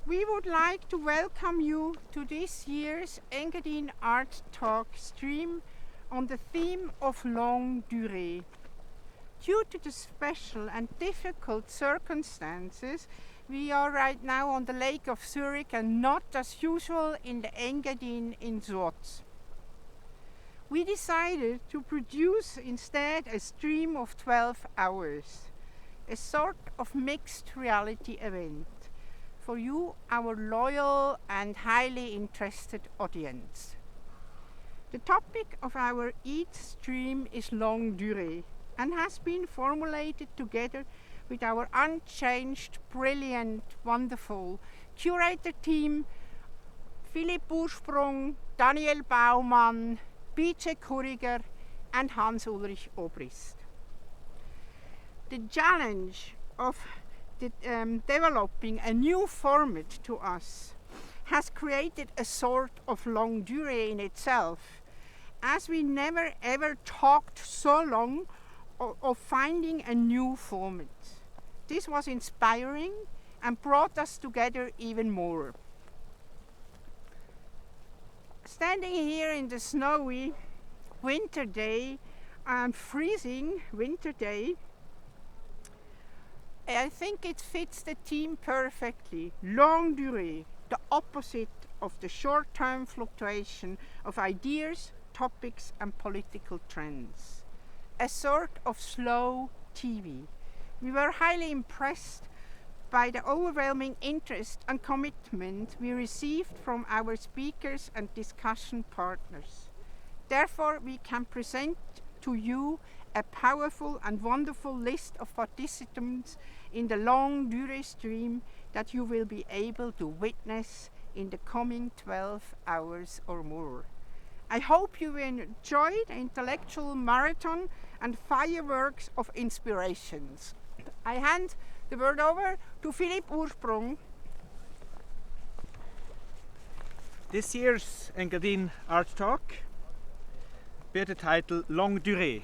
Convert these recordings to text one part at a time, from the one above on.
We would like to welcome you to this year's Engadine Art Talk stream on the theme of Longue Durée. Due to the special and difficult circumstances, we are right now on the Lake of Zürich and not as usual in the Engadine in Zürich. We decided to produce instead a stream of 12 hours, a sort of mixed reality event for you, our loyal and highly interested audience. The topic of our E.A.T stream is Longue Durée and has been formulated together with our unchanged, brilliant, wonderful curator team, Philipp Ursprung, Daniel Baumann, B.J. Kuriger and Hans-Ulrich Obrist. The challenge of developing a new format to us has created a sort of longue durée in itself, as we never ever talked so long of finding a new format. This was inspiring and brought us together even more. Standing here in the snowy winter day, freezing winter day, I think it fits the theme perfectly. Longue durée, the opposite of the short-term fluctuation of ideas, topics and political trends. A sort of slow TV. We were highly impressed by the overwhelming interest and commitment we received from our speakers and discussion partners. Therefore, we can present to you a powerful and wonderful list of participants in the Longue Durée stream that you will be able to witness in the coming 12 hours or more. I hope you enjoy the intellectual marathon and fireworks of inspirations. I hand the word over to Philipp Ursprung. This year's Engadine Art Talk bears the title Longue Durée.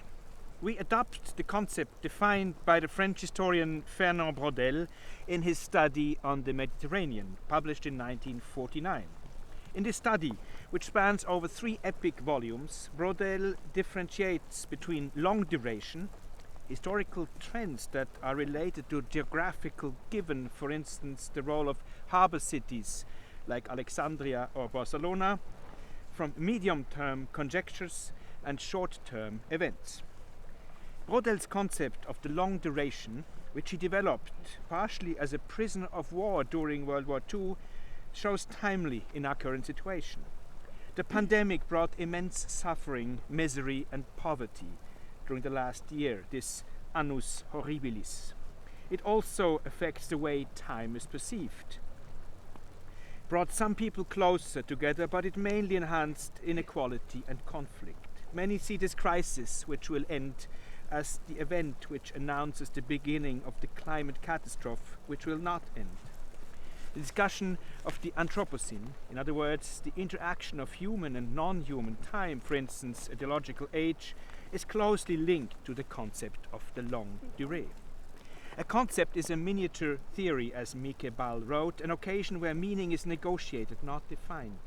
We adopt the concept defined by the French historian Fernand Braudel in his study on the Mediterranean, published in 1949. In this study, which spans over 3 epic volumes, Braudel differentiates between long duration, historical trends that are related to geographical given, for instance, the role of harbor cities like Alexandria or Barcelona, from medium-term conjectures and short-term events. Braudel's concept of the long duration, which he developed partially as a prisoner of war during World War II, shows timely in our current situation. The pandemic brought immense suffering, misery and poverty during the last year, this annus horribilis. It also affects the way time is perceived. Brought some people closer together, but it mainly enhanced inequality and conflict. Many see this crisis, which will end, as the event which announces the beginning of the climate catastrophe, which will not end. The discussion of the Anthropocene, in other words, the interaction of human and non-human time, for instance, a geological age, is closely linked to the concept of the longue durée. A concept is a miniature theory, as Mike Ball wrote, an occasion where meaning is negotiated, not defined.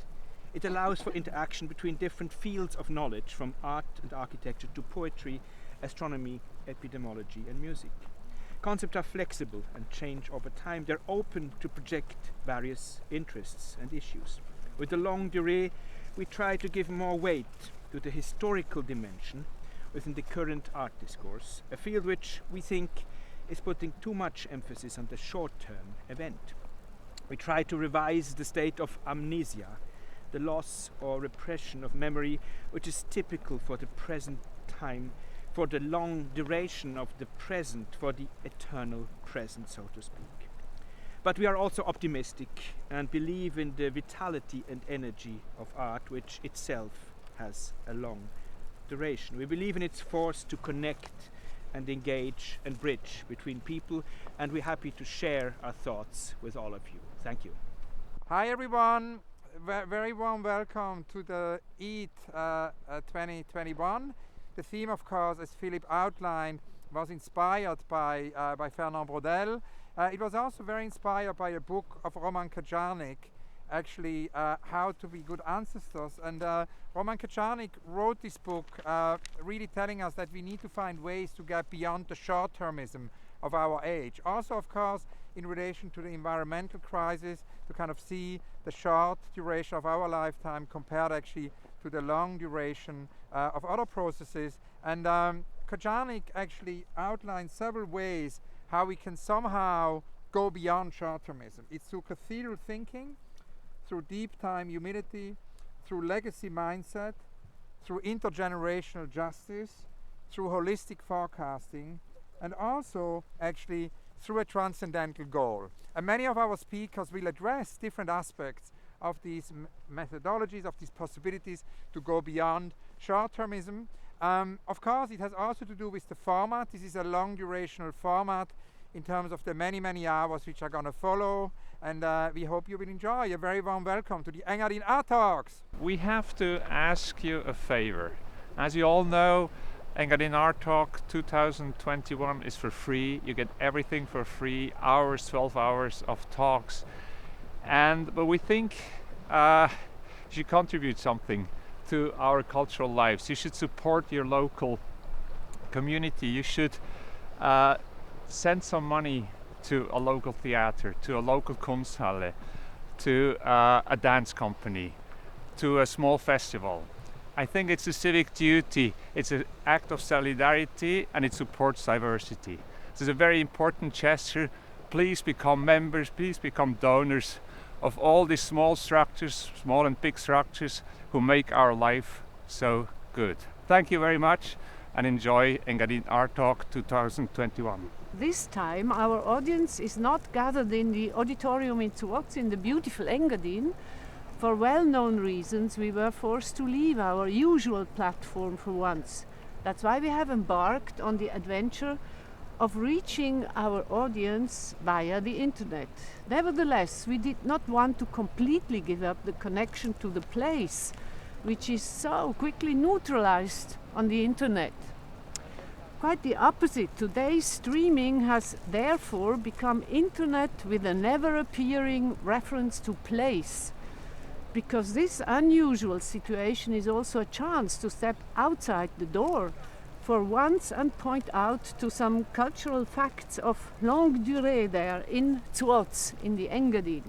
It allows for interaction between different fields of knowledge, from art and architecture to poetry, astronomy, epidemiology and music. Concepts are flexible and change over time. They're open to project various interests and issues. With the longue durée, we try to give more weight to the historical dimension within the current art discourse, a field which we think is putting too much emphasis on the short-term event. We try to revise the state of amnesia, the loss or repression of memory, which is typical for the present time, for the long duration of the present, for the eternal present, so to speak. But we are also optimistic and believe in the vitality and energy of art, which itself has a long duration. We believe in its force to connect and engage and bridge between people, and we're happy to share our thoughts with all of you. Thank you. Hi everyone, very warm welcome to the E.A.T 2021. The theme, of course, as Philipp outlined, was inspired by Fernand Braudel, It was also very inspired by a book of Roman Kaczarnik, actually, How to Be Good Ancestors. And Roman Kaczarnik wrote this book really telling us that we need to find ways to get beyond the short-termism of our age. Also, of course, in relation to the environmental crisis, to kind of see the short duration of our lifetime compared actually to the long duration of other processes. And Kaczarnik actually outlines several ways how we can somehow go beyond short-termism. It's through cathedral thinking, through deep time humility, through legacy mindset, through intergenerational justice, through holistic forecasting, and also actually through a transcendental goal. And many of our speakers will address different aspects of these methodologies, of these possibilities to go beyond short-termism. Of course, it has also to do with the format. This is a long durational format in terms of the many, many hours which are going to follow. And we hope you will enjoy. A very warm welcome to the Engadin Art Talks. We have to ask you a favor. As you all know, Engadin Art Talk 2021 is for free. You get everything for free, 12 hours of talks. But we think you should contribute something to our cultural lives. You should support your local community. You should send some money to a local theater, to a local Kunsthalle, to a dance company, to a small festival. I think it's a civic duty, it's an act of solidarity, and it supports diversity. This is a very important gesture. Please become members, please become donors of all these small structures, small and big structures, who make our life so good. Thank you very much, and enjoy Engadin Art Talk 2021. This time our audience is not gathered in the auditorium in Zürich in the beautiful Engadin. For well-known reasons we were forced to leave our usual platform for once. That's why we have embarked on the adventure of reaching our audience via the internet. Nevertheless, we did not want to completely give up the connection to the place, which is so quickly neutralized on the internet. Quite the opposite. Today's streaming has therefore become internet with a never-appearing reference to place, because this unusual situation is also a chance to step outside the door for once and point out to some cultural facts of Longue Durée there in Zürich, in the Engadin.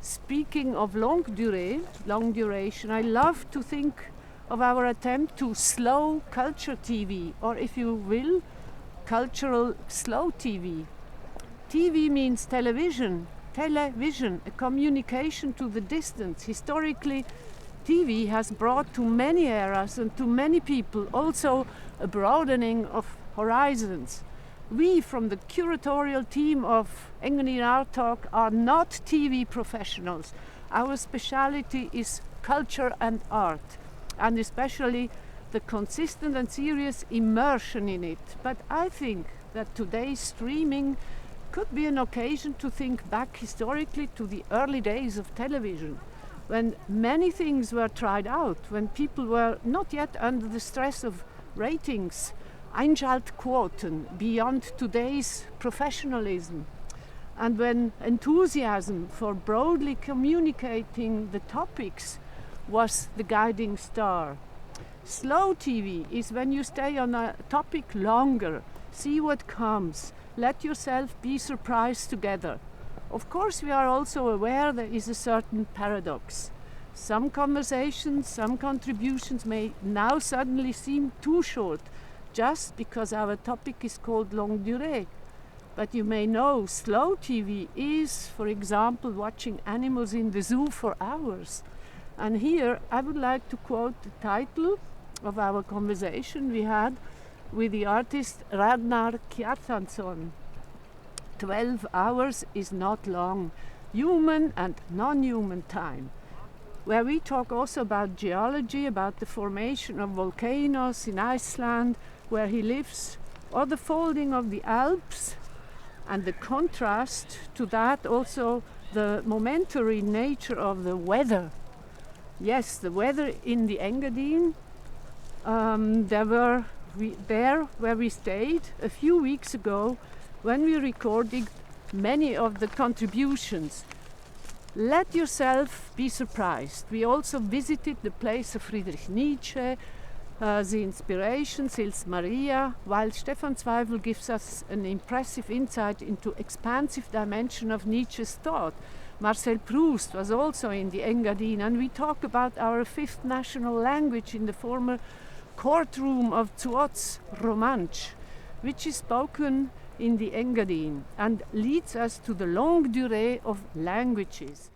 Speaking of longue durée, long duration, I love to think of our attempt to slow culture TV, or if you will, cultural slow TV. TV means television, a communication to the distance. Historically, TV has brought to many eras and to many people also a broadening of horizons. We from the curatorial team of Engadin Art Talk are not TV professionals. Our speciality is culture and art, and especially the consistent and serious immersion in it. But I think that today's streaming could be an occasion to think back historically to the early days of television, when many things were tried out, when people were not yet under the stress of ratings, Einschaltquoten, beyond today's professionalism, and when enthusiasm for broadly communicating the topics was the guiding star. Slow TV is when you stay on a topic longer, see what comes, let yourself be surprised together. Of course, we are also aware there is a certain paradox. Some conversations, some contributions may now suddenly seem too short, just because our topic is called Longue Durée. But you may know slow TV is, for example, watching animals in the zoo for hours. And here I would like to quote the title of our conversation we had with the artist Ragnar Kjartansson. 12 hours is not long, human and non-human time, where we talk also about geology, about the formation of volcanoes in Iceland, where he lives, or the folding of the Alps, and the contrast to that also the momentary nature of the weather. Yes, the weather in the Engadin, there where we stayed a few weeks ago when we recorded many of the contributions. Let yourself be surprised. We also visited the place of Friedrich Nietzsche, the inspiration, Sils Maria, while Stefan Zweifel gives us an impressive insight into expansive dimension of Nietzsche's thought. Marcel Proust was also in the Engadine, and we talk about our fifth national language in the former courtroom of Zuot's Romansch, which is spoken in the Engadine and leads us to the longue durée of languages.